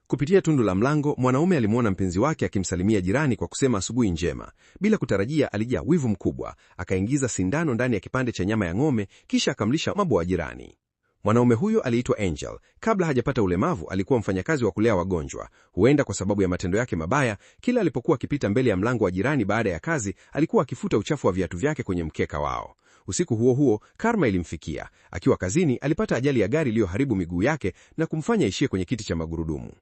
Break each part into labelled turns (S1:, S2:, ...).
S1: Kupitia tundu la mlango, mwanaume alimwona mpenzi wake akimsalimia jirani kwa kusema asubuhi njema. Bila kutarajia, alijaa wivu mkubwa, akaingiza sindano ndani ya kipande cha nyama ya ng'ombe, kisha akamlisha mbwa wa jirani. Mwanaume huyo aliitwa Angel. Kabla hajapata ulemavu, alikuwa mfanyakazi wa kulea wagonjwa. Huenda kwa sababu ya matendo yake mabaya, kila alipokuwa akipita mbele ya mlango wa jirani baada ya kazi, alikuwa akifuta uchafu wa viatu vyake kwenye mkeka wao. Usiku huo huo, karma ilimfikia. Akiwa kazini, alipata ajali ya gari iliyoharibu miguu yake na kumfanya aishie kwenye kiti cha magurudumu.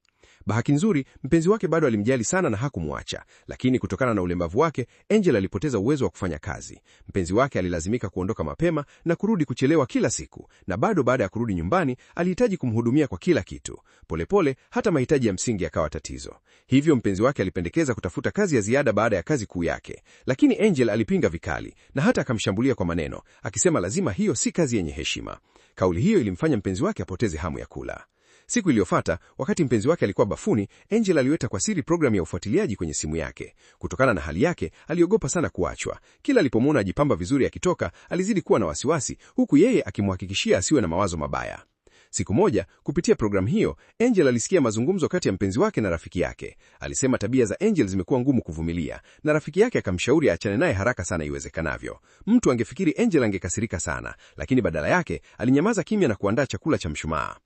S1: Bahati nzuri, mpenzi wake bado alimjali sana na hakumwacha, lakini kutokana na ulemavu wake, Angel alipoteza uwezo wa kufanya kazi. Mpenzi wake alilazimika kuondoka mapema na kurudi kuchelewa kila siku, na bado baada ya kurudi nyumbani, alihitaji kumhudumia kwa kila kitu. Polepole, hata mahitaji ya msingi yakawa tatizo. Hivyo mpenzi wake alipendekeza kutafuta kazi ya ziada baada ya kazi kuu yake, lakini Angel alipinga vikali na hata akamshambulia kwa maneno, akisema lazima hiyo si kazi yenye heshima. Kauli hiyo ilimfanya mpenzi wake apoteze hamu ya kula. Siku iliyofuata, wakati mpenzi wake alikuwa bafuni, Angel aliweka kwa siri programu ya ufuatiliaji kwenye simu yake. Kutokana na hali yake, aliogopa sana kuachwa. Kila alipomwona ajipamba vizuri akitoka, alizidi kuwa na wasiwasi, huku yeye akimhakikishia asiwe na mawazo mabaya. Siku moja, kupitia programu hiyo, Angel alisikia mazungumzo kati ya mpenzi wake na rafiki yake. Alisema tabia za Angel zimekuwa ngumu kuvumilia, na rafiki yake akamshauri aachane naye haraka sana iwezekanavyo. Mtu angefikiri Angel angekasirika sana, lakini badala yake, alinyamaza kimya na kuandaa chakula cha mshumaa.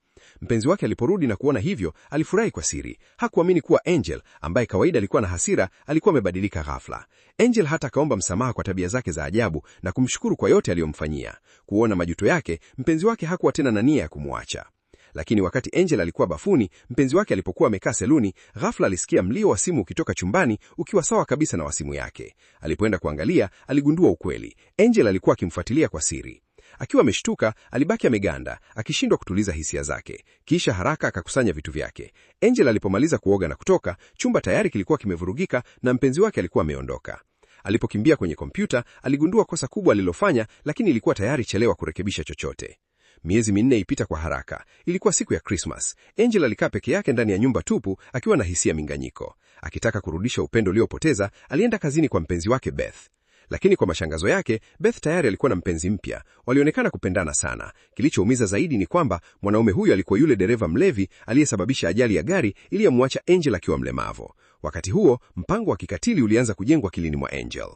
S1: Mpenzi wake aliporudi na kuona hivyo, alifurahi kwa siri. Hakuamini kuwa Angel, ambaye kawaida alikuwa na hasira, alikuwa amebadilika ghafla. Angel hata akaomba msamaha kwa tabia zake za ajabu na kumshukuru kwa yote aliyomfanyia. Kuona majuto yake, mpenzi wake hakuwa tena na nia ya kumwacha. Lakini wakati Angel alikuwa bafuni, mpenzi wake alipokuwa amekaa seluni, ghafla alisikia mlio wa simu ukitoka chumbani ukiwa sawa kabisa na wa simu yake. Alipoenda kuangalia, aligundua ukweli. Angel alikuwa akimfuatilia kwa siri. Akiwa ameshtuka, alibaki ameganda, akishindwa kutuliza hisia zake. Kisha haraka akakusanya vitu vyake. Angel alipomaliza kuoga na kutoka, chumba tayari kilikuwa kimevurugika na mpenzi wake alikuwa ameondoka. Alipokimbia kwenye kompyuta, aligundua kosa kubwa alilofanya, lakini ilikuwa tayari chelewa kurekebisha chochote. Miezi 4 ipita kwa haraka. Ilikuwa siku ya Christmas. Angel alikaa peke yake ndani ya nyumba tupu, akiwa na hisia minganyiko. Akitaka kurudisha upendo uliopoteza, alienda kazini kwa mpenzi wake Beth. Lakini kwa mashangazo yake, Beth tayari alikuwa na mpenzi mpya. Walionekana kupendana sana. Kilichoumiza zaidi ni kwamba mwanaume huyo alikuwa yule dereva mlevi aliyesababisha ajali ya gari iliyomwacha Angel akiwa mlemavu. Wakati huo, mpango wa kikatili ulianza kujengwa kilini mwa Angel.